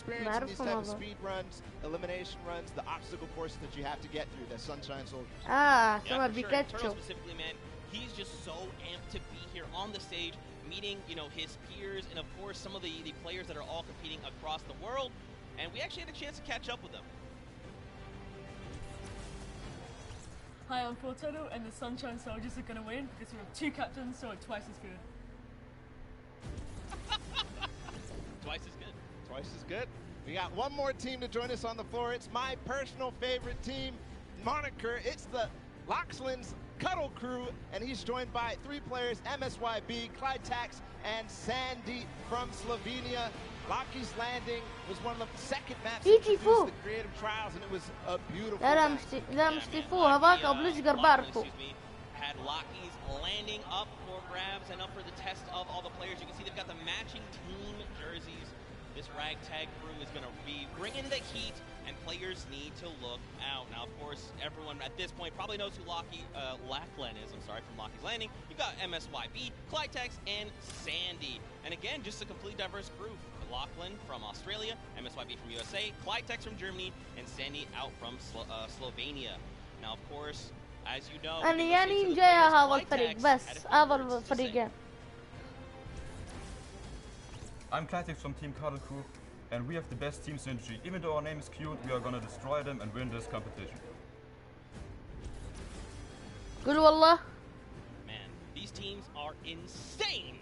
experience in these type of speed runs, elimination runs, the obstacle courses that you have to get through, the Sunshine Soldiers. Yeah, for sure. Turtle specifically, man, he's just so amped to be here on the stage, meeting, you know, his peers, and of course some of the players that are all competing across the world. And we actually had a chance to catch up with them. Hi, I'm Fortnlte, and the Sunshine Soldiers are going to win because we have 2 captains, so it's twice as good. Twice as good. Twice as good. We got one more team to join us on the floor. It's my personal favorite team moniker. It's the Loxland's Cuddle Crew, and he's joined by 3 players, MSYB, Clytax, and Sandy from Slovenia. Lockie's Landing was one of the second maps in the creative trials, and it was a beautiful night. Had Lockie's Landing up for grabs and up for the test of all the players. You can see they've got the matching team jerseys. This ragtag crew is going to be bringing the heat, and players need to look out. Now, of course, everyone at this point probably knows who Lachlan is. I'm sorry, from Lockie's Landing. You've got MSYB, Clytax, and Sandy. And again, just a complete diverse crew. Lachlan from Australia, MSYB from USA, Clytax from Germany, and Sandy out from Slovenia. Now, of course, as you know, أنا يعني جاي هذا الفريق بس هذا الفريقين. I'm Clytax from Team Cuddle Crew, and we have the best team synergy. Even though our name is cute, we are gonna destroy them and win this competition. قول والله. Man, these teams are insane.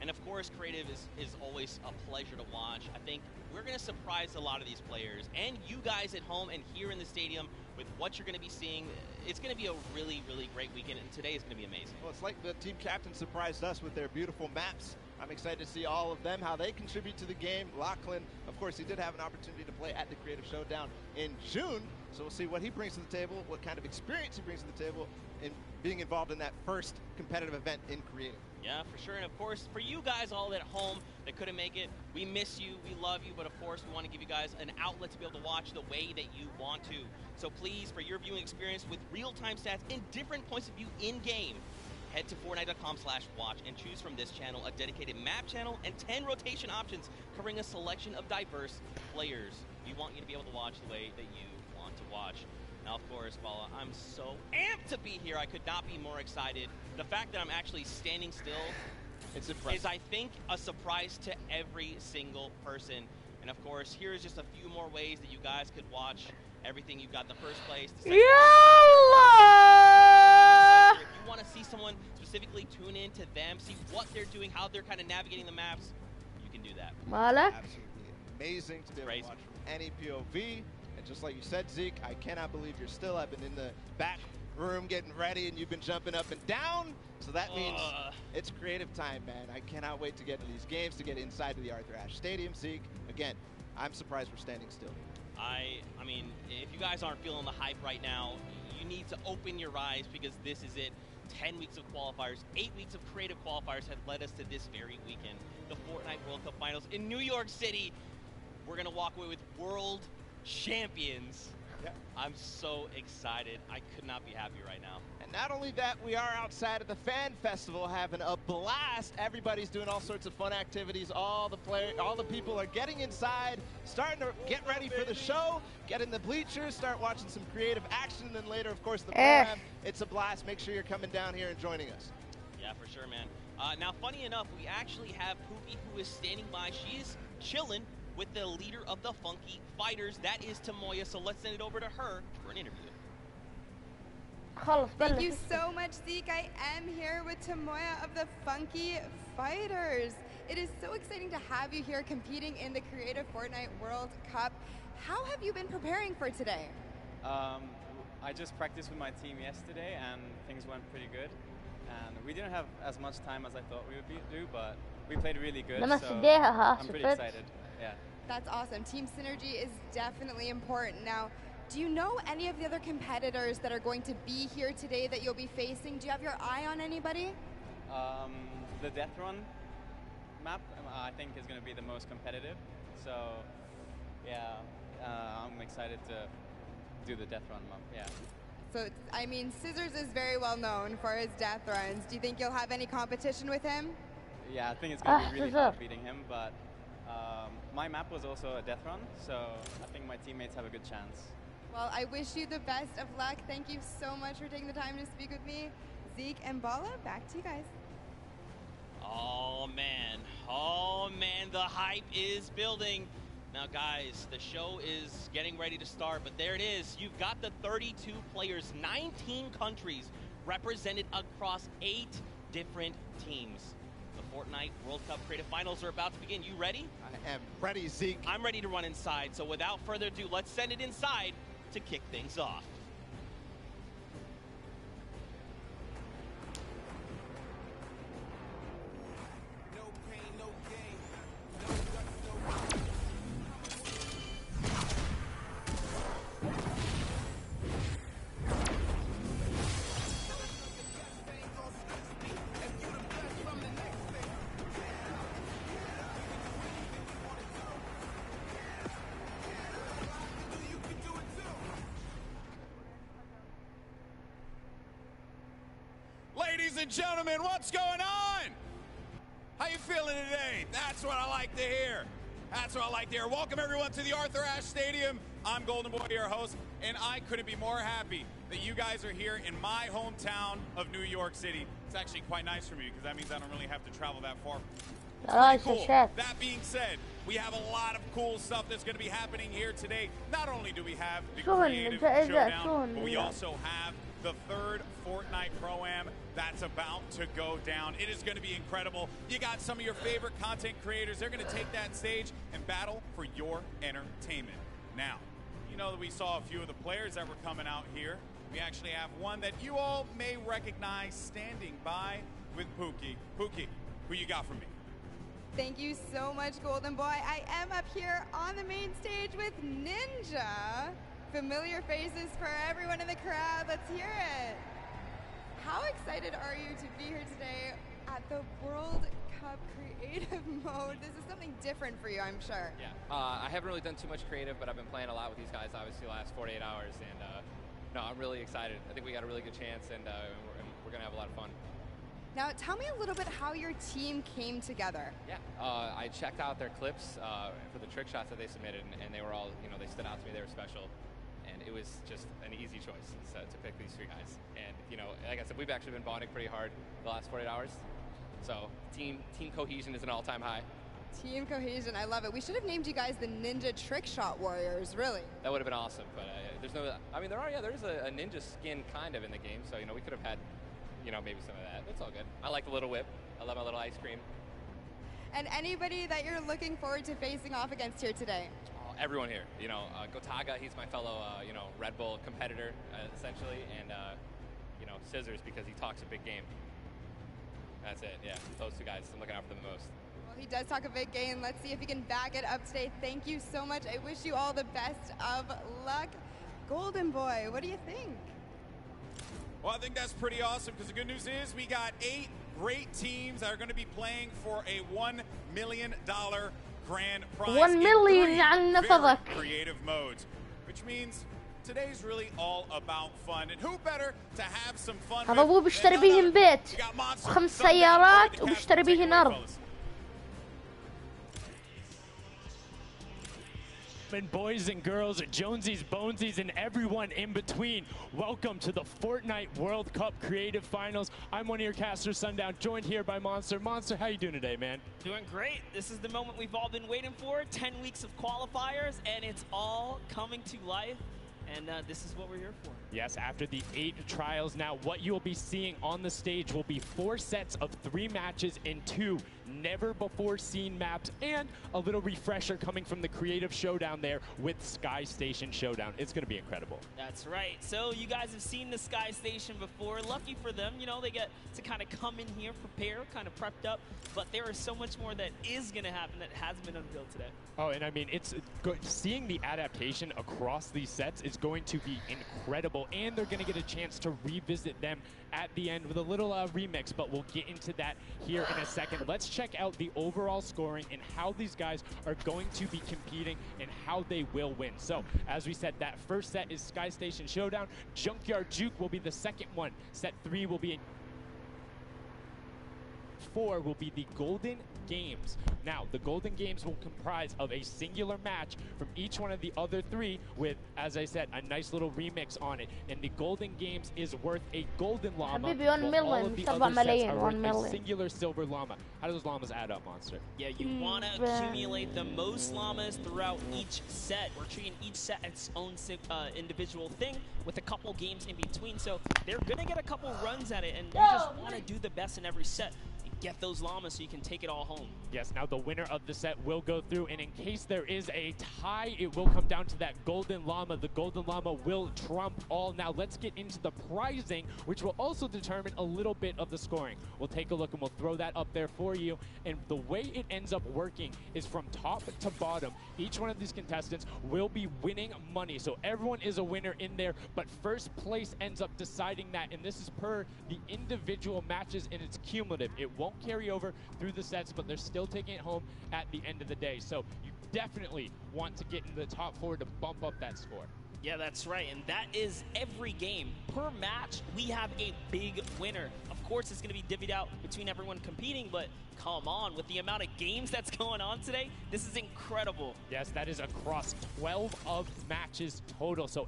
And of course, creative is always a pleasure to watch. I think we're going to surprise a lot of these players and you guys at home and here in the stadium with what you're going to be seeing. It's going to be a really, really great weekend, and today is going to be amazing. Well, it's like the team captain surprised us with their beautiful maps. I'm excited to see all of them, how they contribute to the game. Lachlan, of course, he did have an opportunity to play at the Creative Showdown in June, so we'll see what he brings to the table, what kind of experience he brings to the table in being involved in that first competitive event in Creative. Yeah, for sure. And of course, for you guys all at home that couldn't make it, we miss you, we love you, but of course, we want to give you guys an outlet to be able to watch the way that you want to. So please, for your viewing experience with real-time stats and different points of view in-game, head to Fortnite.com/watch and choose from this channel a dedicated map channel and 10 rotation options covering a selection of diverse players. We want you to be able to watch the way that you want to watch. Now, of course, Bala, I'm so amped to be here. I could not be more excited. The fact that I'm actually standing still is, I think, a surprise to every single person. And of course, here's just a few more ways that you guys could watch everything. You've got the first place, the second place. If you want to see someone specifically, tune in to them, see what they're doing, how they're kind of navigating the maps, you can do that. Absolutely amazing to be able to watch from any POV. And just like you said, Zeke, I cannot believe you're still up and in the back room getting ready, and you've been jumping up and down. So that means it's creative time, man. I cannot wait to get to these games, to get inside to the Arthur Ashe Stadium. Zeke, again, I'm surprised we're standing still. I mean, if you guys aren't feeling the hype right now, you need to open your eyes, because this is it. 10 weeks of qualifiers, 8 weeks of creative qualifiers have led us to this very weekend. The Fortnite World Cup Finals in New York City. We're going to walk away with world champions. Yep. I'm so excited. I could not be happier right now. And not only that, we are outside at the Fan Festival having a blast. Everybody's doing all sorts of fun activities. All the people are getting inside, starting to get ready for the show, get in the bleachers, start watching some creative action, and then later, of course, the program. It's a blast. Make sure you're coming down here and joining us. Yeah, for sure, man. Now, funny enough, we actually have Poopy, who is standing by. She's chilling with the leader of the Funky Fighters. That is Tamoya, so let's send it over to her for an interview. Thank you so much, Zeke. I am here with Tamoya of the Funky Fighters. It is so exciting to have you here competing in the Creative Fortnite World Cup. How have you been preparing for today? I just practiced with my team yesterday, and things went pretty good. And we didn't have as much time as I thought we would do, but we played really good, so I'm pretty excited. Yeah. That's awesome. Team synergy is definitely important. Now, do you know any of the other competitors that are going to be here today that you'll be facing? Do you have your eye on anybody? The Death Run map, I think, is going to be the most competitive. So, yeah, I'm excited to do the Death Run map, yeah. So, I mean, Scissors is very well known for his death runs. Do you think you'll have any competition with him? Yeah, I think it's going to be really hard beating him, but My map was also a death run, so I think my teammates have a good chance. Well, I wish you the best of luck. Thank you so much for taking the time to speak with me. Zeke and Bala, back to you guys. Oh man, the hype is building. Now guys, the show is getting ready to start, but there it is. You've got the 32 players, 19 countries represented across 8 different teams. The Fortnite World Cup Creative Finals are about to begin. You ready? I am ready, Zeke. I'm ready to run inside, so without further ado, let's send it inside to kick things off. Ladies and gentlemen, what's going on? How you feeling today? That's what I like to hear. That's what I like to hear. Welcome everyone to the Arthur Ashe Stadium. I'm Golden Boy, your host, and I couldn't be more happy that you guys are here in my hometown of New York City. It's actually quite nice for me because that means I don't really have to travel that far. Cool. That being said, we have a lot of cool stuff that's going to be happening here today. Not only do we have the Creative Showdown, but we also have the third Fortnite Pro-Am that's about to go down. It is going to be incredible. You got some of your favorite content creators. They're going to take that stage and battle for your entertainment. Now, you know that we saw a few of the players that were coming out here. We actually have one that you all may recognize standing by with Pookie. Pookie, who you got for me? Thank you so much, Golden Boy. I am up here on the main stage with Ninja. Familiar faces for everyone in the crowd. Let's hear it. How excited are you to be here today at the World Cup Creative Mode? This is something different for you, I'm sure. Yeah, I haven't really done too much creative, but I've been playing a lot with these guys, obviously, the last 48 hours. And no, I'm really excited. I think we got a really good chance, and we're going to have a lot of fun. Now, tell me a little bit how your team came together. Yeah, I checked out their clips for the trick shots that they submitted, and they were all, they stood out to me. They were special. And it was just an easy choice to pick these 3 guys. And, like I said, we've actually been bonding pretty hard the last 48 hours. So team cohesion is an all-time high. Team cohesion, I love it. We should have named you guys the Ninja Trick Shot Warriors, really. That would have been awesome, but there's no, there is a ninja skin kind of in the game, so, we could have had, maybe some of that. It's all good. I like the little whip. I love my little ice cream. And anybody that you're looking forward to facing off against here today? Everyone here, Gotaga, he's my fellow, Red Bull competitor, essentially, and, Scissors, because he talks a big game. That's it, yeah, those 2 guys, I'm looking out for them the most. Well, he does talk a big game. Let's see if he can back it up today. Thank you so much. I wish you all the best of luck. Golden Boy, what do you think? Well, I think that's pretty awesome, because the good news is we got 8 great teams that are going to be playing for a $1 million grand prize 1 million عن نفضك. Creative modes, which means today's really all about fun, and who better to have some fun هذا هو بيشتري بيهم بيت و5 سيارات وبيشتري بيهم أرض. And boys and girls, Jonesies, Bonesies, and everyone in between, welcome to the Fortnite World Cup Creative Finals. I'm one of your casters, Sundown, joined here by Monster. Monster, how you doing today, man? Doing great. This is the moment we've all been waiting for. 10 weeks of qualifiers, and it's all coming to life. And this is what we're here for. Yes, after the 8 trials now, what you'll be seeing on the stage will be 4 sets of 3 matches in 2 never-before-seen maps, and a little refresher coming from the Creative Showdown there with Sky Station Showdown. It's going to be incredible. That's right. So you guys have seen the Sky Station before. Lucky for them, they get to kind of come in here, prepare, kind of prepped up. But there is so much more that is going to happen that hasn't been unveiled today. Oh, and I mean, it's good. Seeing the adaptation across these sets is going to be incredible, and they're going to get a chance to revisit them at the end with a little remix, but we'll get into that here in a second. Let's check out the overall scoring and how these guys are going to be competing and how they will win. So, as we said, that first set is Sky Station Showdown. Junkyard Juke will be the second one. Set 3 will be 4 will be the Golden Games. Now, the Golden Games will comprise of a singular match from each one of the other 3 with, as I said, a nice little remix on it. And the Golden Games is worth a golden llama, حبيبي 1 while all of مليون the مش 4 other sets ملايين are 1 worth a مليون. singular silver llama. How do those llamas add up, Monster? Yeah, you want to accumulate the most llamas throughout each set. We're treating each set as its own individual thing with a couple games in between. So they're going to get a couple runs at it, and you just want to do the best in every set. Get those llamas so you can take it all home. Yes, now the winner of the set will go through, and in case there is a tie, it will come down to that golden llama. The golden llama will trump all. Now let's get into the prizing, which will also determine a little bit of the scoring. We'll take a look and we'll throw that up there for you. And the way it ends up working is from top to bottom. Each one of these contestants will be winning money. So everyone is a winner in there, but first place ends up deciding that. And this is per the individual matches, and it's cumulative. It won't carry over through the sets, but they're still taking it home at the end of the day. So you definitely want to get in the top 4 to bump up that score. Yeah, that's right, and that is every game. Per match, we have a big winner. Of course, it's going to be divvied out between everyone competing, but come on, with the amount of games that's going on today, this is incredible. Yes, that is across 12 of matches total. So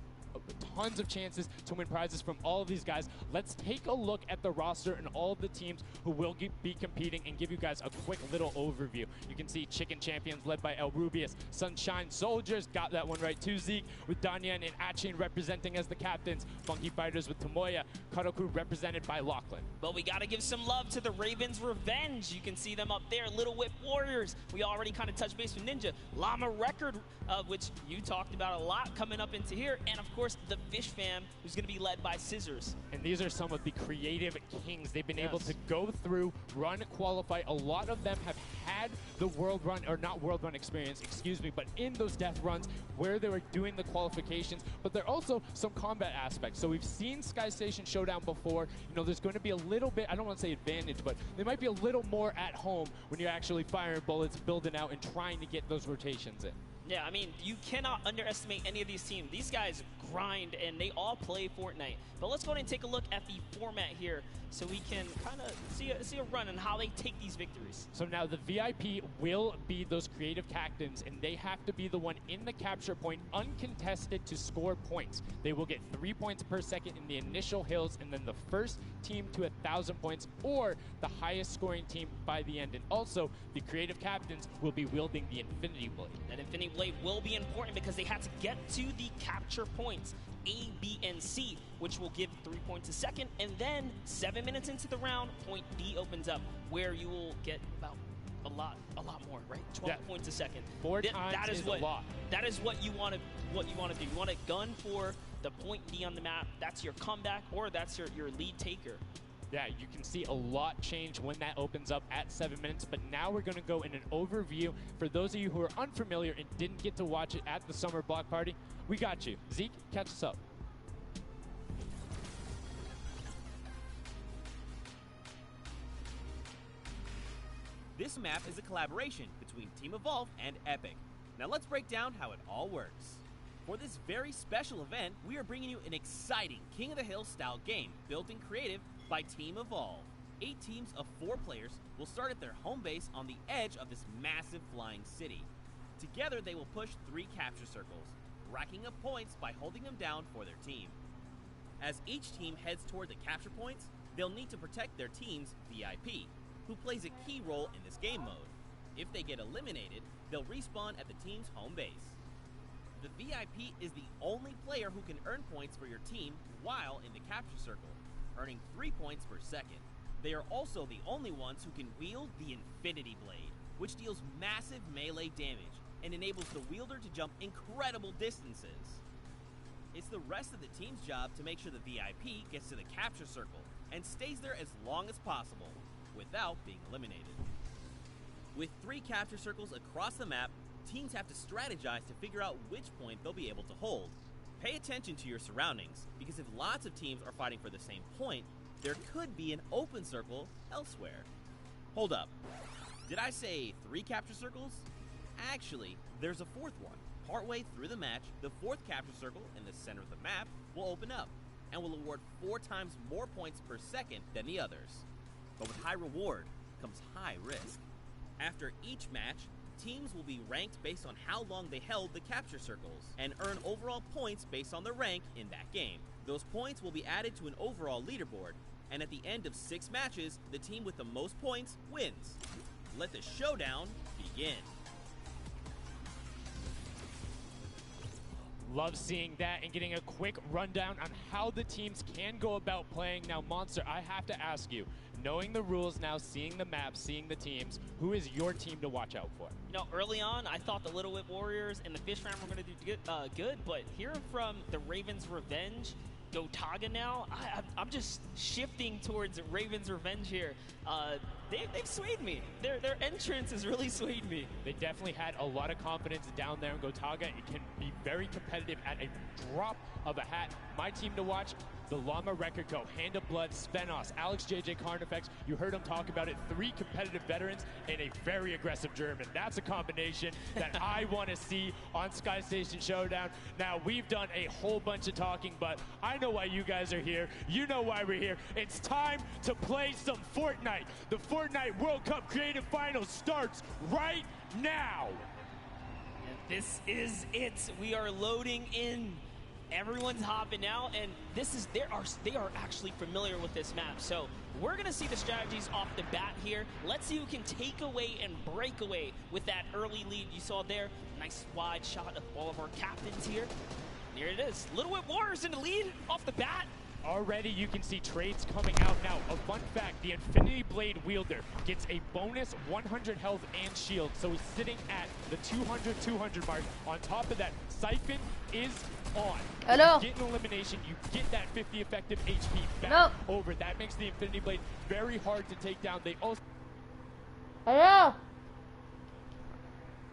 tons of chances to win prizes from all of these guys. Let's take a look at the roster and all of the teams who will be competing and give you guys a quick little overview. You can see Chicken Champions led by El Rubius, Sunshine Soldiers, got that one right too, Zeke, with Danyan and Achin representing as the captains, Funky Fighters with Tomoya, Cuddle Crew represented by Lachlan. But we got to give some love to the Ravens Revenge. You can see them up there, Little Whip Warriors. We already kind of touched base with Ninja. Llama Record, which you talked about a lot, coming up into here, and of course the Fish Fam, who's going to be led by Scissors. And these are some of the creative kings. They've been able to go through, run, qualify. A lot of them have had the world run, or not world run experience, excuse me, but in those death runs where they were doing the qualifications, but there are also some combat aspects. So we've seen Sky Station Showdown before. You know, there's going to be a little bit, I don't want to say advantage, but they might be a little more at home when you're actually firing bullets, building out, and trying to get those rotations in. Yeah, I mean, you cannot underestimate any of these teams. These guys grind, and they all play Fortnite. But let's go ahead and take a look at the format here so we can kind of see a run and how they take these victories. So now the VIP will be those creative captains, and they have to be the one in the capture point uncontested to score points. They will get 3 points per second in the initial hills, and then the first team to 1,000 points or the highest scoring team by the end. And also, the creative captains will be wielding the Infinity Blade. That Infinity Blade will be important because they had to get to the capture points A, B, and C, which will give 3 points a second, and then 7 minutes into the round, point D opens up, where you will get about a lot more, right? 12 points a second. 4 times that is a lot. That is what you want to do. You want to gun for the point D on the map. That's your comeback, or that's your lead taker. Yeah, you can see a lot change when that opens up at 7 minutes, but now we're going to go in an overview. For those of you who are unfamiliar and didn't get to watch it at the summer block party, we got you. Zeke, catch us up. This map is a collaboration between Team Evolve and Epic. Now let's break down how it all works. For this very special event, we are bringing you an exciting King of the Hill style game built in creative by Team Evolve. 8 teams of 4 players will start at their home base on the edge of this massive flying city. Together they will push 3 capture circles, racking up points by holding them down for their team. As each team heads toward the capture points, they'll need to protect their team's VIP, who plays a key role in this game mode. If they get eliminated, they'll respawn at the team's home base. The VIP is the only player who can earn points for your team while in the capture circle, earning 3 points per second. They are also the only ones who can wield the Infinity Blade, which deals massive melee damage and enables the wielder to jump incredible distances. It's the rest of the team's job to make sure the VIP gets to the capture circle and stays there as long as possible without being eliminated. With 3 capture circles across the map, teams have to strategize to figure out which point they'll be able to hold. Pay attention to your surroundings, because if lots of teams are fighting for the same point, there could be an open circle elsewhere. Hold up. Did I say 3 capture circles? Actually, there's a 4th one. Partway through the match, the 4th capture circle in the center of the map will open up and will award 4 times more points per second than the others. But with high reward, comes high risk. After each match, teams will be ranked based on how long they held the capture circles and earn overall points based on their rank in that game. Those points will be added to an overall leaderboard, and at the end of 6 matches, the team with the most points wins. Let the showdown begin. Love seeing that and getting a quick rundown on how the teams can go about playing. Now, Monster, I have to ask you, knowing the rules now, seeing the map, seeing the teams, who is your team to watch out for? You know, early on, I thought the Little Whip Warriors and the Fish Ram were going to do good, but hearing from the Ravens Revenge, GOKR-C now, I'm just shifting towards Ravens Revenge here. They've swayed me. Their entrance has really swayed me. They definitely had a lot of confidence down there in GOKR-C. It can be very competitive at a drop of a hat. My team to watch, the Llama Record Co., Hand of Blood, Spenos, Alex JJ Carnifex. You heard him talk about it. 3 competitive veterans and a very aggressive German. That's a combination that I want to see on Sky Station Showdown. Now, we've done a whole bunch of talking, but I know why you guys are here. You know why we're here. It's time to play some Fortnite. The Fortnite World Cup Creative Finals starts right now. And this is it. We are loading in. Everyone's hopping out, and they are actually familiar with this map. So we're gonna see the strategies off the bat here. Let's see who can take away and break away with that early lead you saw there. Nice wide shot of all of our captains here. Here it is. Little Whip Warriors in the lead off the bat. Already you can see trades coming out now. A fun fact, the Infinity Blade wielder gets a bonus 100 health and shield, so he's sitting at the 200 mark. On top of that, Siphon is on. Hello. You get an elimination, you get that 50 effective HP back over. That makes the Infinity Blade very hard to take down. They also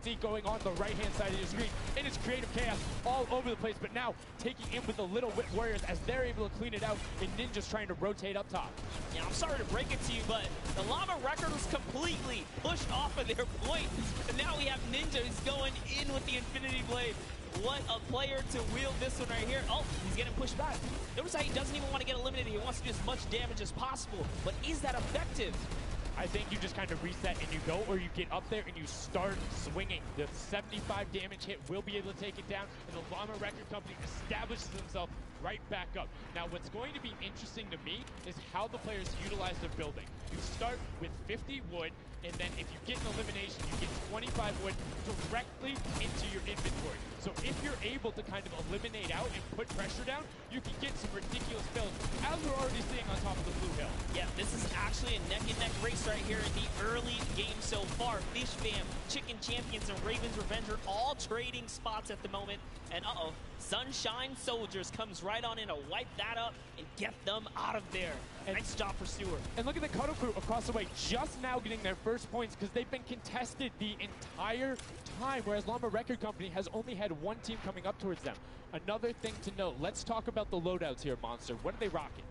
see going on the right-hand side of your screen. It is creative chaos all over the place, but now taking in with the Little Whip Warriors as they're able to clean it out, and Ninja's trying to rotate up top. Yeah, I'm sorry to break it to you, but the Llama Record was completely pushed off of their point, and now we have Ninja who's going in with the Infinity Blade. What a player to wield this one right here. Oh, he's getting pushed back. Notice how he doesn't even want to get eliminated. He wants to do as much damage as possible, but is that effective? I think you just kind of reset and you go, or you get up there and you start swinging. The 75 damage hit will be able to take it down, and the Llama Record Company establishes himself right back up. Now, what's going to be interesting to me is how the players utilize their building. You start with 50 wood, and then if you get an elimination, you get 25 wood directly into your inventory. So if you're able to kind of eliminate out and put pressure down, you can get some ridiculous builds, as we're already seeing on top of the Blue Hill. Yeah, this is actually a neck-and-neck race right here in the early game so far. Fish Fam, Chicken Champions, and Ravens Revenge are all trading spots at the moment. And Sunshine Soldiers comes right on in to wipe that up and get them out of there. And nice job for Stewart. And look at the Cuddle Crew across the way, just now getting their first points because they've been contested the entire time, whereas Llama Record Company has only had one team coming up towards them. Another thing to note, let's talk about the loadouts here, Monster. What are they rocking?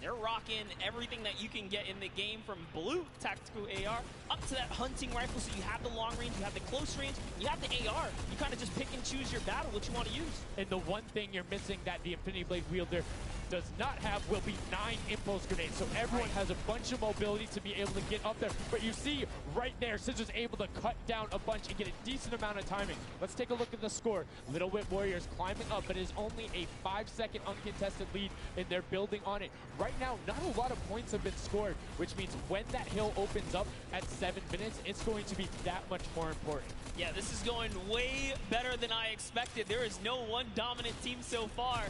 They're rocking everything that you can get in the game, from blue tactical AR up to that hunting rifle. So you have the long range, you have the close range, you have the AR. You kind of just pick and choose your battle, what you want to use. And the one thing you're missing that the Infinity Blade wielder does not have will be 9 impulse grenades. So everyone has a bunch of mobility to be able to get up there. But you see right there, Scissors able to cut down a bunch and get a decent amount of timing. Let's take a look at the score. Little Whip Warriors climbing up, but it is only a 5-second uncontested lead, and they're building on it. Right now, not a lot of points have been scored, which means when that hill opens up at 7 minutes, it's going to be that much more important. Yeah, this is going way better than I expected. There is no one dominant team so far,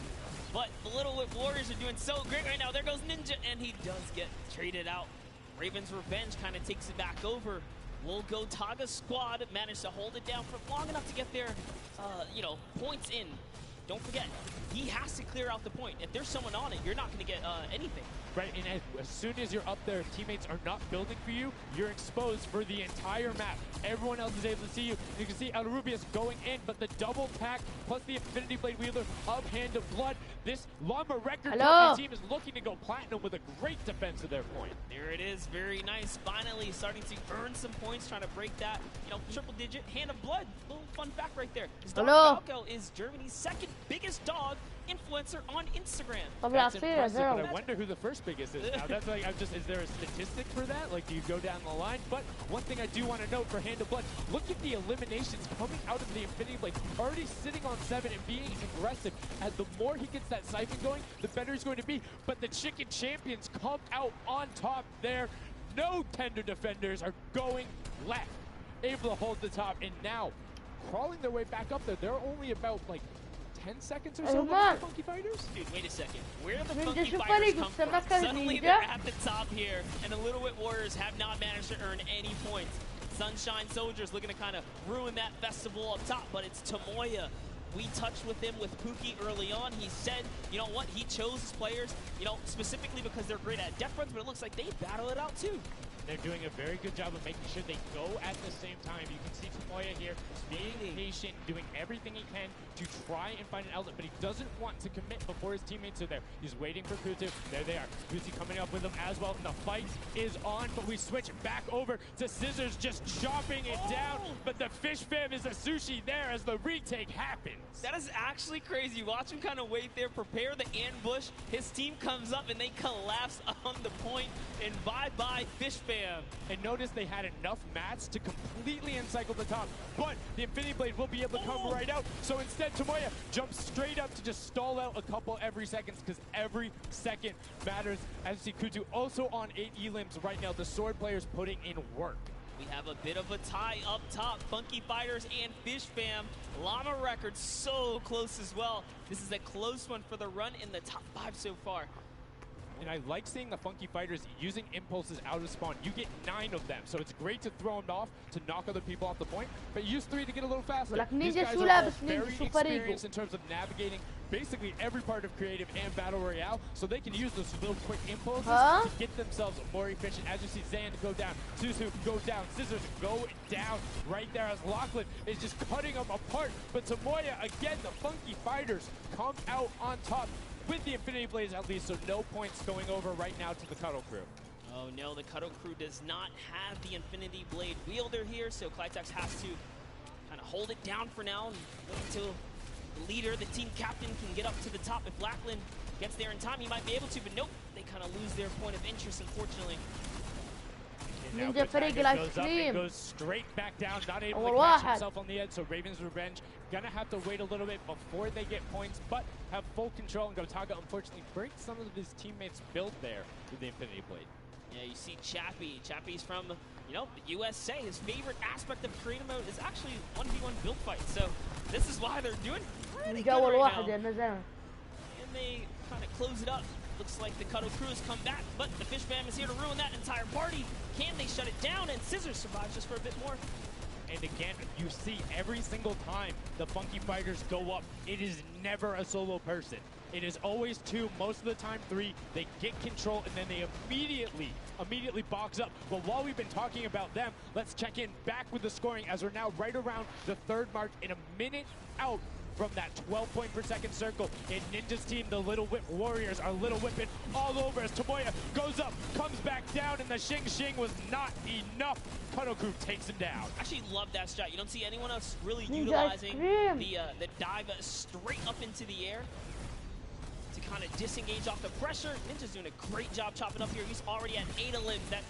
but the Little Whip Warriors are doing so great right now. There goes Ninja, and he does get traded out. Ravens Revenge kind of takes it back over. Will GOKR-C squad manage to hold it down for long enough to get their, points in? Don't forget, he has to clear out the point. If there's someone on it, you're not going to get anything. Right, and as soon as you're up there, teammates are not building for you, you're exposed for the entire map. Everyone else is able to see you. You can see El Rubius going in, but the double pack plus the Infinity Blade wielder of Hand of Blood. This Llama Record Company team is looking to go platinum with a great defense of their point. There it is, very nice. Finally starting to earn some points, trying to break that, triple digit Hand of Blood. Little fun fact right there. Falco is Germany's second biggest dog influencer on Instagram. That's impressive, but I wonder who the first biggest is now. That's like, is there a statistic for that? Like, do you go down the line? But one thing I do want to note for Hand of Blood, look at the eliminations coming out of the Infinity Blade. Already sitting on 7 and being aggressive. As the more he gets that siphon going, the better he's going to be. But the Chicken Champions come out on top there. No tender defenders are going left. Able to hold the top, and now crawling their way back up there. They're only about like 10 seconds or so behind the Funky Fighters? Dude, wait a second. Where do the Funky Fighters come from? Suddenly they're at the top here, and the Little Wit Warriors have not managed to earn any points. Sunshine Soldiers looking to kind of ruin that festival up top, but it's Tomoya. We touched with him with Pookie early on. He said, you know what, he chose his players, you know, specifically because they're great at death runs, but it looks like they battle it out too. They're doing a very good job of making sure they go at the same time. You can see Tomoya here being patient, doing everything he can to try and find an outlet, but he doesn't want to commit before his teammates are there. He's waiting for Kutu. There they are. Kutu coming up with him as well, and the fight is on, but we switch back over to Scissors just chopping it down, but the Fish Fam is a sushi there as the retake happens. That is actually crazy. Watch him kind of wait there, prepare the ambush. His team comes up and they collapse on the point, and bye-bye Fish Fam. And notice they had enough mats to completely encircle the top, but the Infinity Blade will be able to come right out. So instead, Tomoya jumps straight up to just stall out a couple every seconds, because every second matters. As you see Kutu also on 8 elims right now. The sword players putting in work. We have a bit of a tie up top. Funky Fighters and Fish Fam. Llama Records so close as well. This is a close one for the run in the top 5 so far. And I like seeing the Funky Fighters using impulses out of spawn. You get 9 of them, so it's great to throw them off to knock other people off the point, but use 3 to get a little faster. These guys are all very experienced in terms of navigating basically every part of creative and battle royale, so they can use those little quick impulses to get themselves more efficient. As you see Zand go down, Suzu go down, Scissors go down right there as Lachlan is just cutting them apart. But Tomoya, again, the Funky Fighters come out on top with the Infinity Blades at least, so no points going over right now to the Cuddle Crew. Oh no, the Cuddle Crew does not have the Infinity Blade wielder here, so Clitex has to kind of hold it down for now and wait until the leader, the team captain, can get up to the top. If Lachlan gets there in time, he might be able to, but nope, they kind of lose their point of interest, unfortunately. Ninja Fergie goes up and goes straight back down, not able to catch himself on the edge, so Raven's Revenge gonna have to wait a little bit before they get points, but have full control, and Gotaga unfortunately breaks some of his teammates' build there with the Infinity Blade. Yeah, you see Chappie. Chappie's from, you know, the USA. His favorite aspect of creative mode is actually 1v1 build fights, so this is why they're doing pretty good right now. And they kind of close it up. Looks like the Cuddle Crew has come back, but the Fish Fam is here to ruin that entire party. Can they shut it down? And Scissors survives just for a bit more. And again, you see every single time the Funky Fighters go up, it is never a solo person. It is always 2, most of the time 3. They get control and then they immediately box up. But while we've been talking about them, let's check in back with the scoring as we're now right around the 3rd mark in a minute out from that 12 point per second circle. And Ninja's team, the Little Whip Warriors, are Little Whipping all over as Tomoya goes up, comes back down, and the Shing Shing was not enough. Cuddle Crew takes him down. Actually love that strat. You don't see anyone else really utilizing the dive straight up into the air to kind of disengage off the pressure. Ninja's doing a great job chopping up here. He's already at 8 elims. That,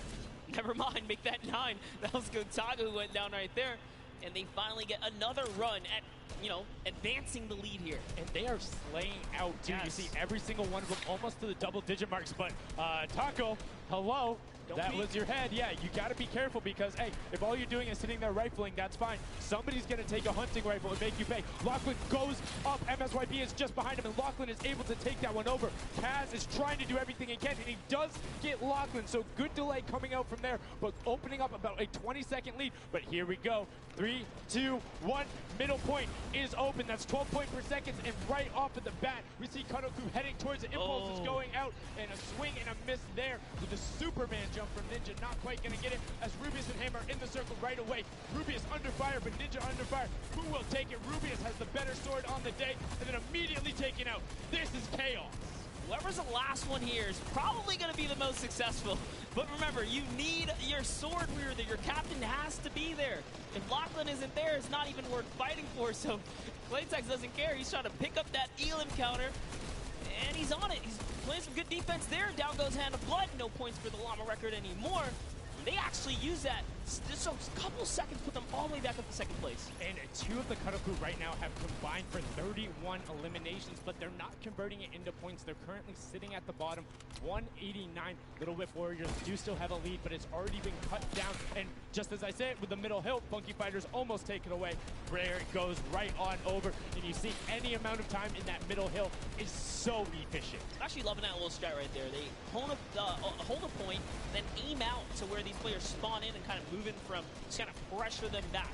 never mind, make that 9. That was Gotaga who went down right there. And they finally get another run at, you know, advancing the lead here. And they are slaying out, too. Yes. You see every single one of them almost to the double-digit marks. But Taco, hello. That was your head. Yeah, you got to be careful because, hey, if all you're doing is sitting there rifling, that's fine. Somebody's going to take a hunting rifle and make you pay. Lachlan goes up. MSYB is just behind him, and Lachlan is able to take that one over. Kaz is trying to do everything he can, and he does get Lachlan. So good delay coming out from there, but opening up about a 20-second lead. But here we go. 3, 2, 1. Middle point is open. That's 12 point per second, and right off of the bat, we see Cuddle Crew heading towards it. Impulse is going out, and a swing and a miss there with the Superman jump from Ninja. Not quite going to get it as Rubius and Hammer in the circle right away. Rubius under fire, but Ninja under fire. Who will take it? Rubius has the better sword on the day, and then immediately taken out. This is chaos. Whoever's the last one here is probably going to be the most successful. But remember, you need your sword wielder. Your captain has to be there. If Lachlan isn't there, it's not even worth fighting for. So Playtex doesn't care. He's trying to pick up that Elam counter, and he's on it. He's playing some good defense there. Down goes Hand of Blood. No points for the Llama record anymore. They actually use that. Just a couple seconds put them all the way back up to second place. And two of the Cuddle Crew right now have combined for 31 eliminations, but they're not converting it into points. They're currently sitting at the bottom, 189. Little Whip Warriors do still have a lead, but it's already been cut down. And just as I said, with the middle hill, Funky Fighters almost take it away. There it goes right on over. And you see any amount of time in that middle hill is so efficient. Actually loving that little strat right there. They hold a point, then aim out to where these players spawn in and kind of move in from, just kind of pressure them back.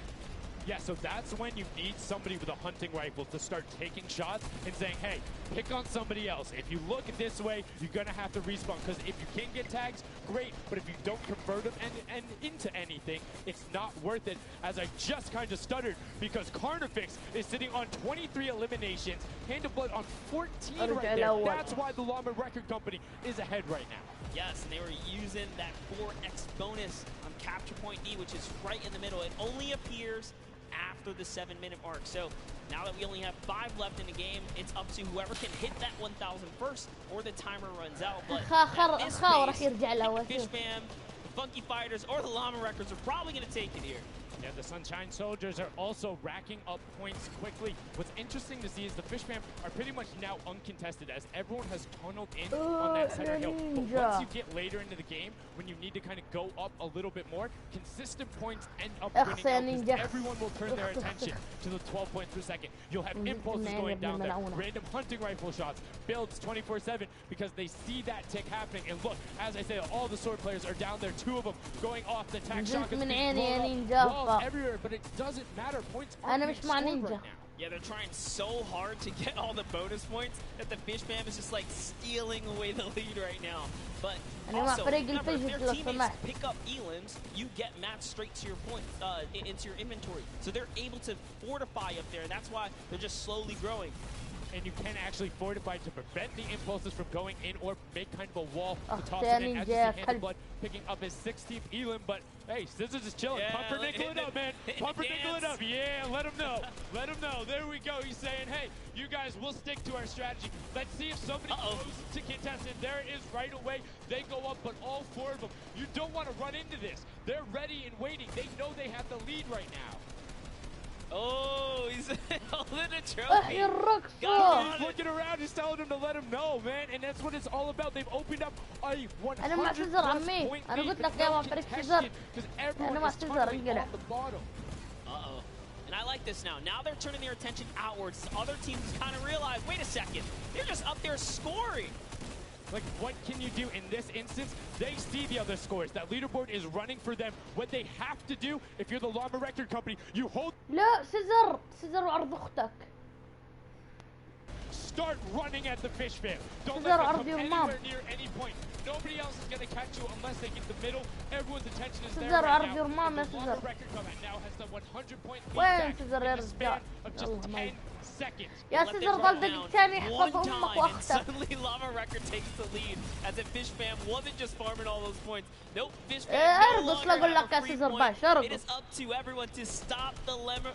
Yeah, so that's when you need somebody with a hunting rifle to start taking shots and saying, hey, pick on somebody else. If you look this way, you're going to have to respawn, because if you can get tags, great, but if you don't convert them and into anything, it's not worth it, as I just kind of stuttered, because Carnifex is sitting on 23 eliminations, Hand of Blood on 14 right there. That's why the Llama Record Company is ahead right now. Yes, and they were using that 4x bonus on Capture Point D, which is right in the middle. It only appears after the 7-minute mark. So now that we only have 5 left in the game, it's up to whoever can hit that 1,000 first or the timer runs out. But at this pace, the Fish Fam, the Funky Fighters, or the Llama Records are probably going to take it here. Yeah, the Sunshine Soldiers are also racking up points quickly. What's interesting to see is the Fish Fam are pretty much now uncontested, as everyone has tunneled in on that center hill. But once you get later into the game, when you need to kind of go up a little bit more, consistent points end up winning out, because everyone will turn their attention to the 12 points per second. You'll have impulses going down there, random hunting rifle shots, builds 24/7, because they see that tick happening. And look, as I say, all the sword players are down there, 2 of them going off the tac shotguns, being blown up. Everywhere, but it doesn't matter. Points aren't being scored right now. Yeah, they're trying so hard to get all the bonus points that the Fish Fam is just like stealing away the lead right now. But also, remember, if their teammates pick up Elams, you get matched straight to your point, into your inventory. So they're able to fortify up there, and that's why they're just slowly growing. And you can actually fortify to prevent the impulses from going in, or make kind of a wall to toss it in. As you see Hand of Blood picking up his 16th Elam, but hey, Scissors is chilling. Yeah, Pumpernickel it up, man. Pumpernickel it up. Yeah, let him know. Let him know. There we go. He's saying, hey, you guys, we'll stick to our strategy. Let's see if somebody goes to contest it. There it is right away. They go up, but all 4 of them. You don't want to run into this. They're ready and waiting. They know they have the lead right now. Oh, he's holding a trophy. He's looking around, he's telling him to let him know, man. And that's what it's all about. They've opened up a 100+ point lead. Because everyone is tunnelling off the bottom. Uh-oh. And I like this now. Now they're turning their attention outwards. Other teams kind of realize, wait a second, they're just up there scoring. Like, what can you do in this instance? They see the other scores. That leaderboard is running for them. What they have to do, if you're the Llama Record Company, you hold... لا سيزر وعرض اختك. Start running at the Fish Fam. Don't let them come anywhere near any point. Nobody else is going to catch you unless they get the middle. Everyone's attention is there right now. The Llama Record Company now has the 100-point lead back in the span of just 10 seconds. يا سيزر ضل دقيقتين يحفظ امك واختك. Suddenly Llama Record takes the lead, as if Fish Fam wasn't just farming all those points. Nope, Fish Fam no longer have a free point. It is up to everyone to stop the Llama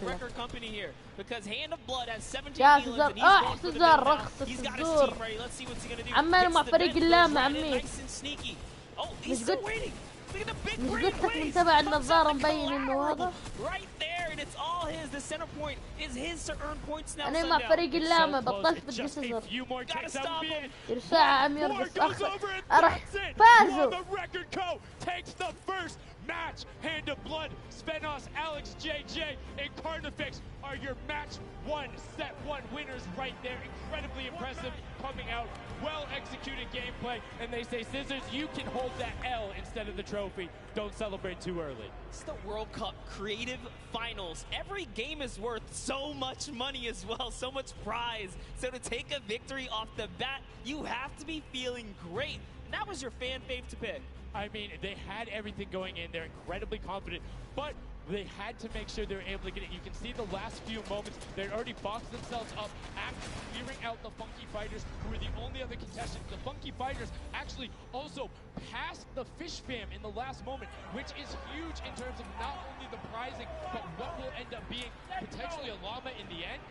Record Company here, because Hand of Blood has 17 Elams and he's going for the middle. He's got his team ready. Let's see what's he gonna do. عمال مع فريق اللامع عمي. Nice and sneaky. Oh, he's still waiting. Look at the big مش قلت لك من تبع النظارة مبين انه هذا. Right there, and it's all his. The center point is his to earn points now. أنا مع فريق اللامع بطلت بدي سيزر. ساعة أمير بس أروح فازوا. Record Co takes the first match. Hand of Blood, Spenos, Alex JJ, and Carnifex are your match 1, set 1 winners right there. Incredibly impressive coming out. Well executed gameplay, and they say, Scissors, you can hold that L instead of the trophy. Don't celebrate too early. It's the World Cup Creative Finals. Every game is worth so much money as well, so much prize. So to take a victory off the bat, you have to be feeling great. And that was your fan fave to pick. I mean, they had everything going in. They're incredibly confident. But They had to make sure they were able to get it. You can see the last few moments, they'd already boxed themselves up after clearing out the Funky Fighters, who were the only other contestants. The Funky Fighters actually also passed the Fish Fam in the last moment, which is huge in terms of not only the prizing, but what will end up being potentially a llama in the end.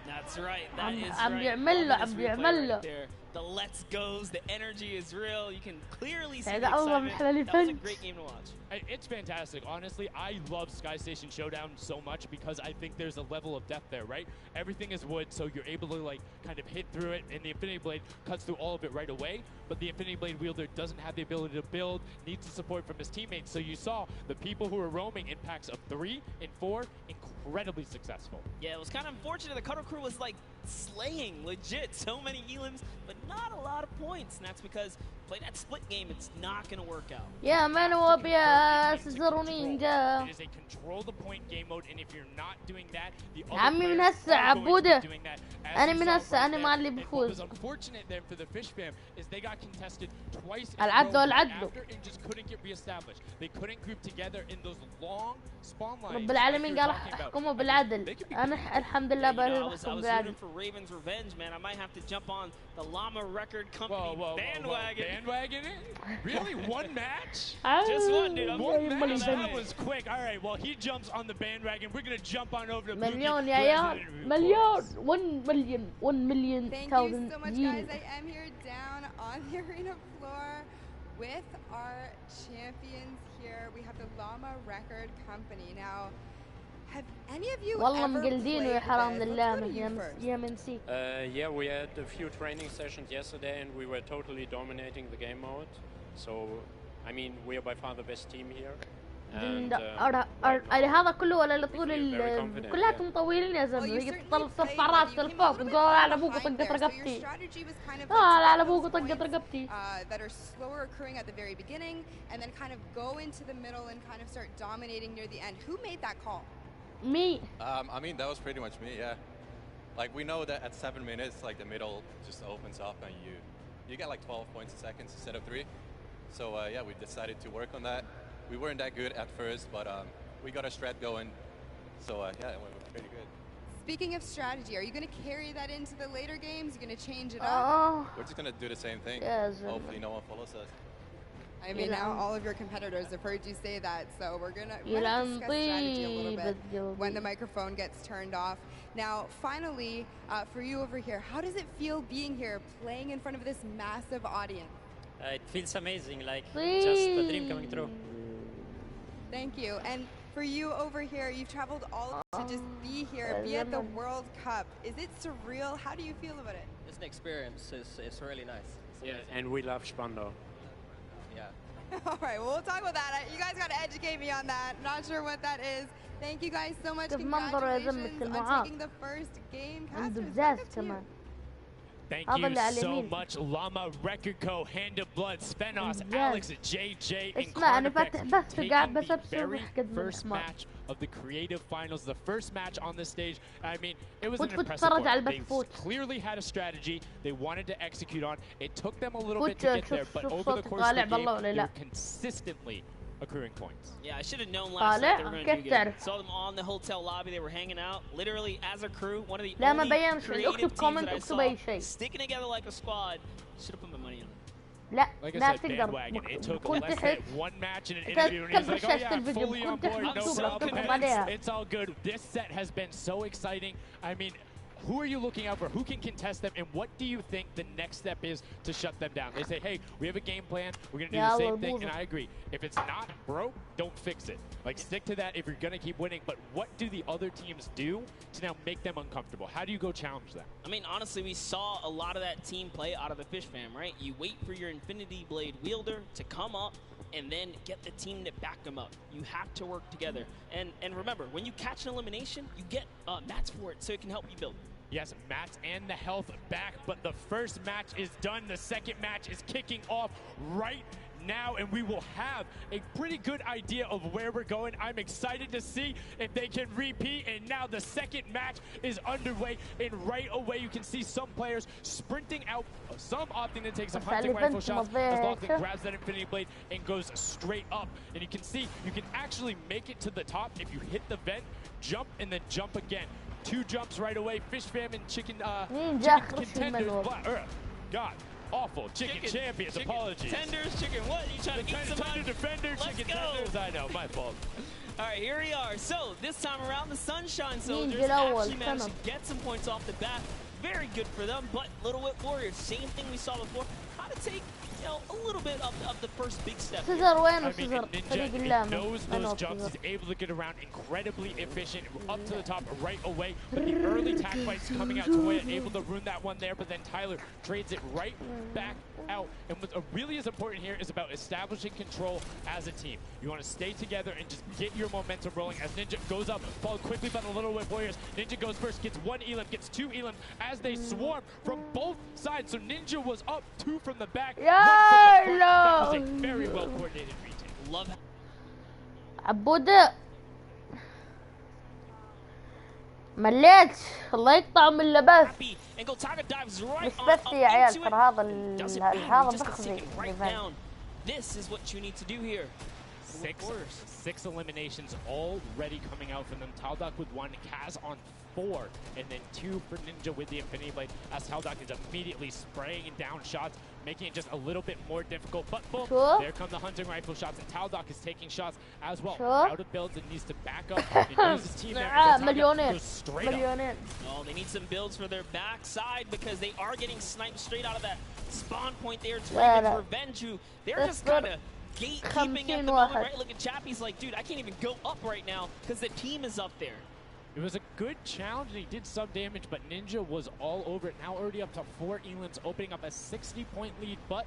That's right. That is right. Right there. The let's goes, the energy is real. You can clearly see the excitement. That was a great game to watch. It's fantastic. Honestly, I love Sky Station Showdown so much because I think there's a level of depth there, right? Everything is wood, so you're able to like kind of hit through it, and the Infinity Blade cuts through all of it right away. But the Infinity Blade wielder doesn't have the ability to build, needs the support from his teammates. So you saw the people who were roaming in packs of 3 and 4 incredibly successful. Yeah, it was kind of unfortunate. The Cuddle Crew was like slaying legit so many elims, but not a lot of points, and that's because play that split game, it's not going to work out. Yeah, man, it is a control the point game mode, and if you're not doing that, the other players are going to be doing that. What was unfortunate there for the Fish Fam is they got contested twice in a row after and just couldn't get reestablished. They couldn't group together in those long spawn lines. رب العالمين قال احكموا بالعدل. أنا الحمد لله بحكم بالعدل. For Raven's revenge, man. I might have to jump on the Llama Record Company bandwagon. Bandwagon it? Really? One match? Just one, dude. That was quick. All right, well, he jumps on the bandwagon. We're going to jump on over to مليون يا عيال. مليون. 1 million. 1 million. Thank you so much, guys. I am here down on the arena floor with our champions here. We have the Llama Record Company. Now, have any of you والله ever مقلدين played ويا حرام this? بالله يا منسي. Yeah, we had a few training sessions yesterday and we were totally dominating the game mode. So, I mean, we are by far the best team here. And, هذا كله ولا لطول كلاتهم طويلين يا زلمه ترفع راسك لفوق تقول على ابوك طقت رقبتي على ابوك طقت رقبتي that are slower occurring at the very beginning and then kind of go into the middle and kind of start dominating near the end. Who made that call? Me. I mean, that was pretty much me, yeah. Like, we know that at 7 minutes, like, the middle just opens up and you get like 12 points a second instead of 3. So, yeah, we decided to work on that. We weren't that good at first, but we got a strat going. So, yeah, it went pretty good. Speaking of strategy, are you going to carry that into the later games? You're going to change it up? We're just going to do the same thing. Yes. Hopefully no one follows us. I mean, now all of your competitors have heard you say that, so we're going to discuss strategy a little bit when the microphone gets turned off. Now, finally, for you over here, how does it feel being here, playing in front of this massive audience? It feels amazing, like just a dream coming true. Thank you. And for you over here, you've traveled all to just be here, be at the World Cup. Is it surreal? How do you feel about it? It's an experience. It's really nice. Yeah, and we love Spando. Yeah. All right, well, we'll talk about that. You guys got to educate me on that. Not sure what that is. Thank you guys so much. Congratulations on taking the first game. Thank you so much, Llama Record Co, Hand of Blood, Spenos, Alex, JJ, and Carter taking the very first match of the creative finals, the first match on this stage. I mean, it was an impressive one. They clearly had a strategy they wanted to execute on. It took them a little bit to get there, but over the course of the game, they were consistently accruing points. Yeah, I should have known last night they were going to do good. Saw them on the hotel lobby. They were hanging out, literally as a crew. One of the only creative teams that I saw sticking together like a squad. Should have put my money on it. Like I said, bandwagon. It took less than one match in an interview, and he's like, oh yeah, fully on board, no problem. It's all good. This set has been so exciting. I mean, who are you looking out for? Who can contest them? And what do you think the next step is to shut them down? They say, hey, we have a game plan. We're going to do the same thing. And I agree. If it's not broke, don't fix it. Like, stick to that if you're going to keep winning. But what do the other teams do to now make them uncomfortable? How do you go challenge them? I mean, honestly, we saw a lot of that team play out of the Fish Fam, right? You wait for your Infinity Blade wielder to come up and then get the team to back them up. You have to work together. And remember, when you catch an elimination, you get mats for it so it can help you build. Yes, mats and the health back, but the first match is done. The second match is kicking off right now, and we will have a pretty good idea of where we're going. I'm excited to see if they can repeat, and now the second match is underway, and right away you can see some players sprinting out, some opting to take some hunting rifle shots as Lachlan grabs that Infinity Blade and goes straight up. And you can see you can actually make it to the top if you hit the vent, jump, and then jump again. 2 jumps right away. Fish famine, chicken contenders, God. Awful. Chicken champions, apologies. Tenders, chicken what? You trying to eat somebody? Defender, chicken tenders. I know, my fault. All right, here we are. So this time around, the Sunshine Soldiers actually managed to get some points off the bat. Very good for them, but Little Whip Warriors, same thing we saw before. How to take, you know, a little bit of the first big step. Ninja knows those jumps. He's able to get around incredibly efficient, up to the top right away. But the early tack fights coming out to Toya, able to ruin that one there. But then Tyler trades it right back out. And what really is important here is about establishing control as a team. You want to stay together and just get your momentum rolling as Ninja goes up, followed quickly by the Little Whip Warriors. Ninja goes first, gets 1 elim, gets 2 elim as they swarm from both sides. So Ninja was up 2 from the back. That was a very well coordinated retake. Love عبودة مليت الله يقطع من اللباس بس يا عيال ترى هذا بخزي This is what you need to do here. Six eliminations already coming out from them. Taldock with 1, Kaz on 4, and then 2 for Ninja with the Infinity Blade, as Taldock is immediately spraying down shots, making it just a little bit more difficult. But boom, there come the hunting rifle shots, and Taldock is taking shots as well. Out of builds and needs to back up and use his team there. Goes straight up. Oh, they need some builds for their backside because they are getting sniped straight out of that spawn point there. It's for Venju. They're just kind of gatekeeping at the moment, right? Look at Chappie's like, dude, I can't even go up right now because the team is up there. It was a good challenge, and he did some damage, but Ninja was all over it. Now already up to 4 elims, opening up a 60-point lead, but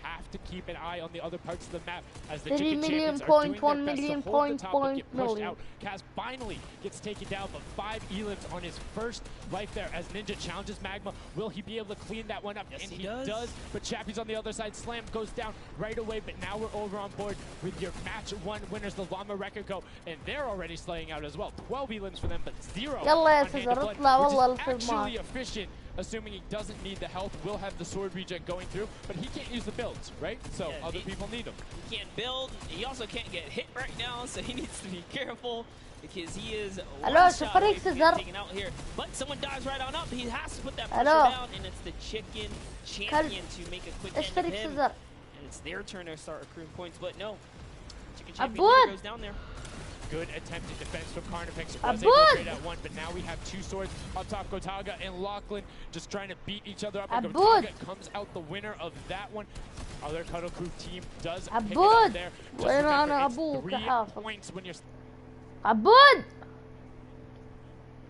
have to keep an eye on the other parts of the map as the Chicken Champions are doing their best to hold the top but get pushed out. Kaz finally gets taken down, but 5 elims on his first life there as Ninja challenges Magma. Will he be able to clean that one up? Yes, and he does. But Chappie's on the other side. Slam goes down right away, but now we're over on board with your match 1 winners, the Llama Rekiko, and they're already slaying out as well. 12 elims for them, but 0 on Hand of Blood, which is actually efficient. Assuming he doesn't need the health, will have the sword regen going through, but he can't use the builds, right? So other people need him. He can't build. He also can't get hit right now, so he needs to be careful because he is one shot away from getting taken out here. But someone dives right on up. He has to put that pressure down, and it's the Chicken Champion to make a quick end of him. And it's their turn to start accruing points, but no. Chicken Champion goes down there. Good attempted defense from Carnifex. Was able to trade out 1, but now we have 2 swords on top. Gotaga and Lachlan just trying to beat each other up. And Gotaga comes out the winner of that one. Other Cuddle Crew team does pick it up there. Just remember, it's 3 points when you're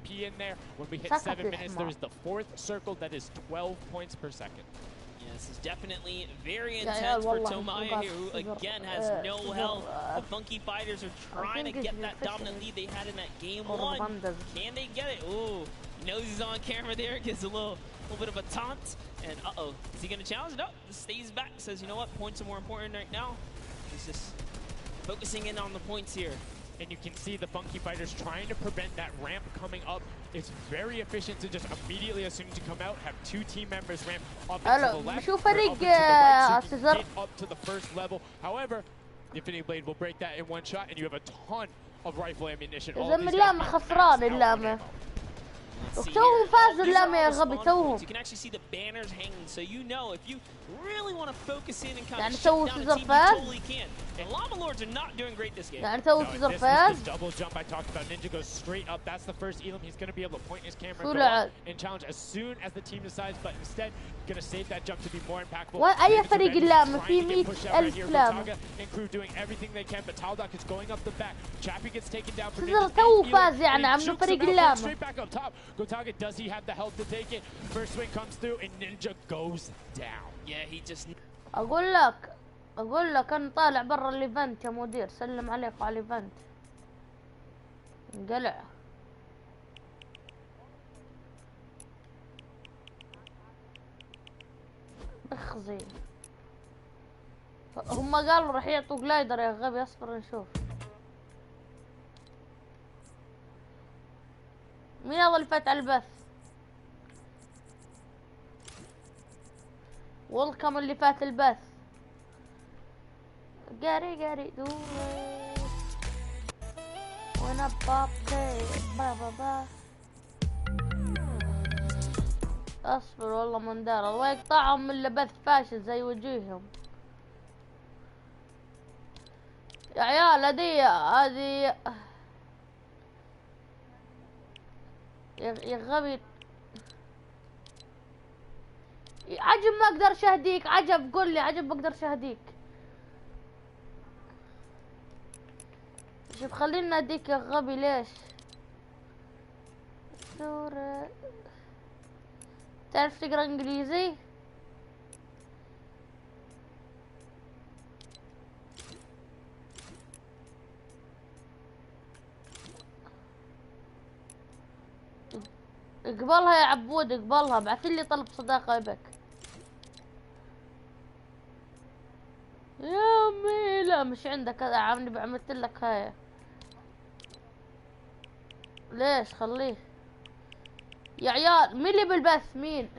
P in there. When we hit 7 minutes, there is the 4th circle that is 12 points per second. This is definitely very intense for Tomaya here, who again has no health. The Funky Fighters are trying to get that dominant lead they had in that game 1. Can they get it? Ooh, knows he's on camera there, gives a little bit of a taunt. And uh-oh, is he gonna challenge? No, stays back, says, you know what, points are more important right now. He's just focusing in on the points here. And you can see the Funky Fighters trying to prevent that ramp coming up. It's very efficient to just immediately, as soon as you come out, have 2 team members ramp up to the left, or up to the right, so you can get up to the first level. However, the Infinity Blade will break that in 1 shot, and you have a ton of rifle ammunition. All these guys وتوهم فازوا اللامة يا غبي توهم. You can actually see the banners hanging, so you know if you really want to focus in and kind يعني of shut down the team, you فاز. totally can. And Llama Lords are not doing great this game. يعني تو سيزر This فاز. is the double jump I talked about. Ninja goes straight up. That's the first elim. He's going to be able to point his camera and go up and challenge as soon as the team decides, but instead going to save that jump to be more impactful. أي فريق اللامة في 100,000 لامة. And crew doing everything they can, but Taldock is going up the back. Chappie gets taken down for سيزر تو فاز يعني عملوا فريق اللامة. Straight back up top. Gotaga, does he have the health to take it? First swing comes through and Ninja goes down. Yeah, he just... أقول لك أنا طالع برا الإيفنت يا مدير. سلم عليك على الإيفنت. انقلع. اخزي. هم قالوا راح يعطوا جلايدر يا غبي. اصبر نشوف. مين هذا اللي فات على البث؟ ويلكم اللي فات البث. قاري دوري وانا بابتي بابا. اصبر والله من دار الله يقطعهم من لبث فاشل زي وجوههم يا عيال. هذه يا غبي. عجب ما اقدر شهديك. عجب قول لي عجب ما اقدر شهديك. شوف خلينا اديك يا غبي. ليش سورة تعرف تقرا انجليزي؟ اقبلها يا عبود اقبلها. بعثلي طلب صداقة بك يا امي. لا مش عندك هذا عامني. بعملت لك هاي. ليش خليه يا عيال. مين اللي بالبث؟ مين؟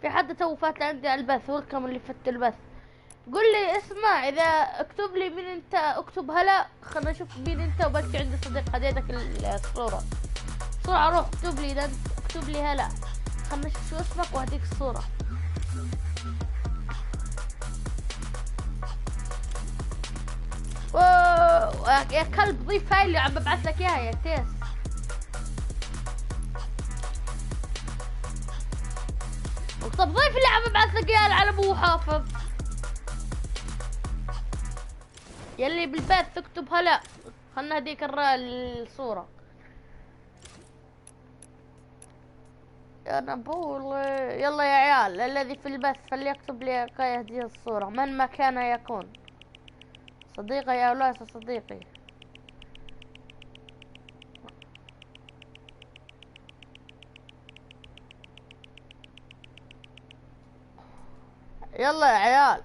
في حد تو فات عندي على البث. ويلكم اللي فت البث. قول لي اسمع اذا اكتب لي مين انت. اكتب هلا خلنا نشوف مين انت. وبس عندي صديق هديتك الصورة بسرعة. روح اكتب لي اذا اكتب لي هلا. خلنا نشوف شو اسمك وهديك الصورة. يا كلب ضيف هاي اللي عم ببعث لك اياها يا تيس. طب ضيف اللي عم ببعث لك اياها على ابو حافظ. يلي بالبث اكتب هلا. خلنا هديك الصورة يا نبول. يلا يا عيال الذي في البث فليكتب لي هذه الصورة من ما كان يكون. صديقي او ليس صديقي. يلا يا عيال.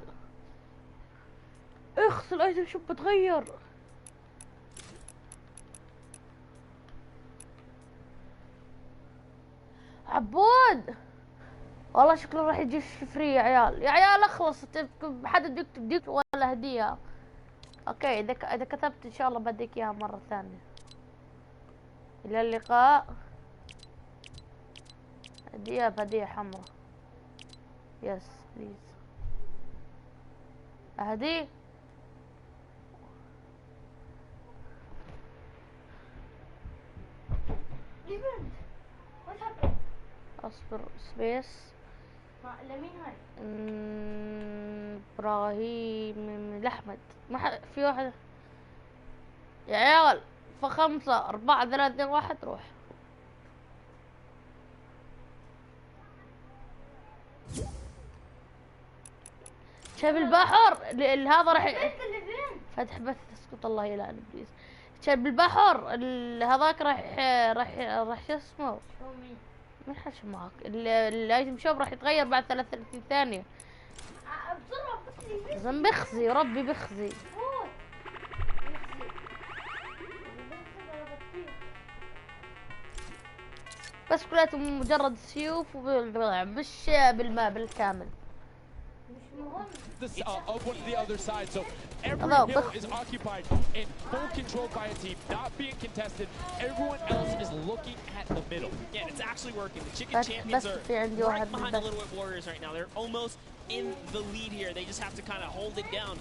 اغسل ايدك. شو بتغير؟ عبود والله شكله راح يجي فري يا عيال. يا عيال اخلص. حد يكتب ديك ولا هدية. اوكي اذا كتبت ان شاء الله بديك اياها مرة ثانية. الى اللقاء. هدية حمراء. يس بليز. اهدي. اصبر سبيس. لمين هاي؟ ابراهيم الاحمد. ما في واحد يا عيال. ف5 4 3 1 روح. شايف البحر هذا راح فتح بث. اسكت الله يلعن ابليس. شايف البحر هذاك راح شو اسمه. مين حش معك؟ الايتم شوب راح يتغير بعد 33 ثانية. زين بخزي ربي بخزي. بس كلاتهم مجرد سيوف مش بالماء بالكامل. Of one of the other side, so every hill is occupied and full control by a team, not being contested. Everyone else is looking at the middle. Yeah, it's actually working. The Chicken Champions are right behind the Little Whip Warriors right now. They're almost in the lead here. They just have to kind of hold it down.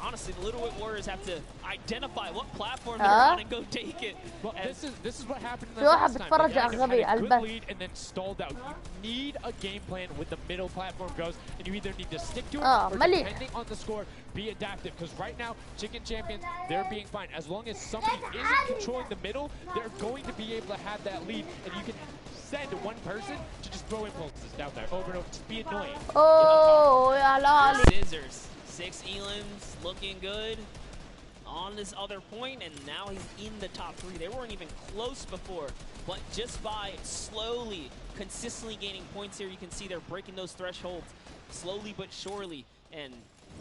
Honestly, the Little Whip Warriors have to identify what platform they're on and go take it. Well, this is what happened in the last time. You had a good lead and then stalled out. You need a game plan when the middle platform goes, and you either need to stick to it or depending on the score, be adaptive. Because right now, Chicken Champions, they're being fine. As long as somebody isn't controlling the middle, they're going to be able to have that lead, and you can send one person to just throw impulses down there over and over. Just be annoying. Oh, yeah, Scissors. 6 Elans looking good on this other point, and now he's in the top 3. They weren't even close before, but just by slowly, consistently gaining points here, you can see they're breaking those thresholds. slowly but surely, and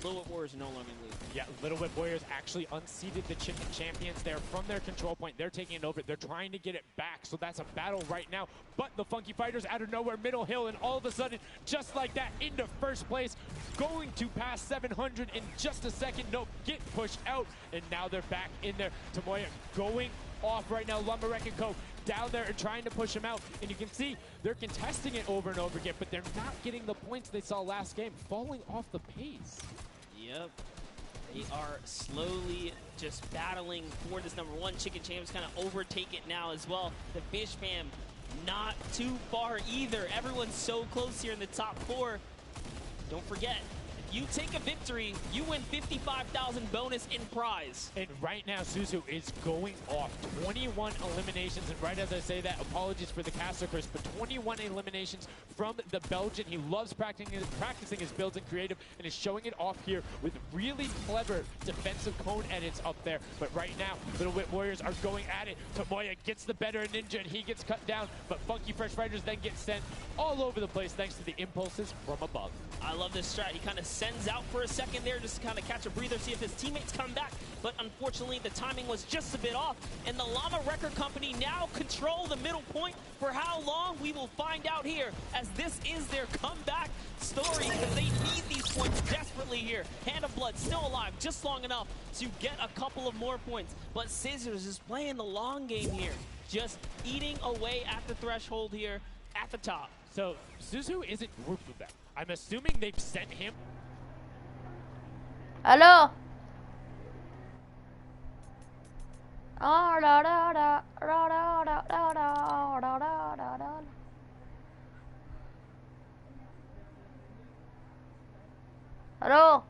Little Whip Warriors are no longer in the lead. Yeah, Little Whip Warriors actually unseated the Chicken Champions there from their control point. They're taking it over. They're trying to get it back, so that's a battle right now. But the Funky Fighters out of nowhere, middle hill, and all of a sudden, just like that, into first place, going to pass 700 in just a second. Nope, get pushed out, and now they're back in there. Tomoya going off right now. Lumberek and Co. down there and trying to push him out, and you can see they're contesting it over and over again, but they're not getting the points they saw last game, falling off the pace. Yep. They are slowly just battling for this number one. Chicken Champs kind of overtake it now as well. The Fish Fam not too far either. Everyone's so close here in the top 4. Don't forget, if you take a victory, you win 55,000 bonus in prize. And right now, Suzu is going off 21 eliminations. And right as I say that, apologies for the caster curse, but 21 eliminations from the Belgian. He loves practicing his builds in creative and is showing it off here with really clever defensive cone edits up there. But right now, Little Whip Warriors are going at it. Tomoya gets the better of Ninja and he gets cut down, but Funky Fresh Fighters then get sent all over the place thanks to the impulses from above. I love this strat. He kind of sends out for a second there just to kind of catch a breather, see if his teammates come back. But unfortunately, the timing was just a bit off. And the Llama Record Company now control the middle point. For how long, we will find out here, as this is their comeback story, because they need these points desperately here. Hand of Blood still alive just long enough to get a couple of more points. But Scissors is playing the long game here, just eating away at the threshold here at the top. So Suzu isn't grouped with them. I'm assuming they've sent him. Hello. Hello.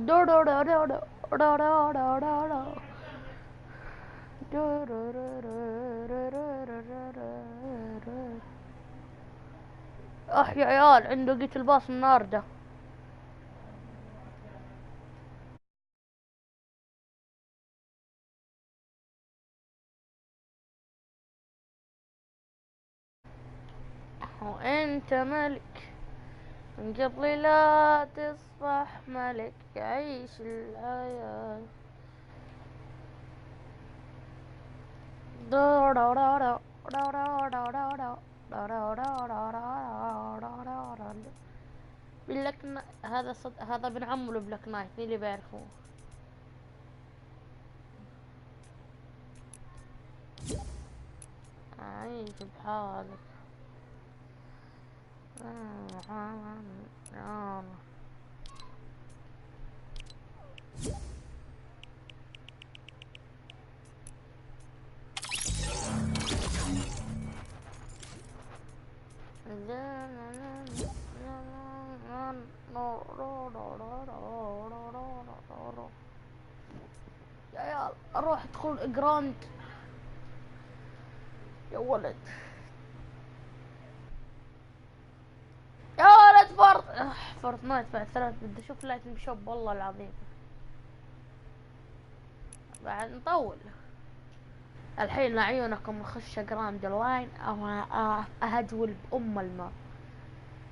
Do do do do do do do do do do. يا عيال عنده قيت الباص النهارده. وانت ملك من قبل لا تصبح ملك عيش الحياة. بلاك هذا هذا ابن عمه البلاك نايت اللي بيعرفوه. عيش بحالك. يا عيال اروح ادخل جراند يا ولد. يا ولد فورتنايت بعد 3 بدي اشوف لايتنج شوب والله العظيم. بعد نطول الحين لعيونكم نخش جراند لاين او اهجول بام الماء.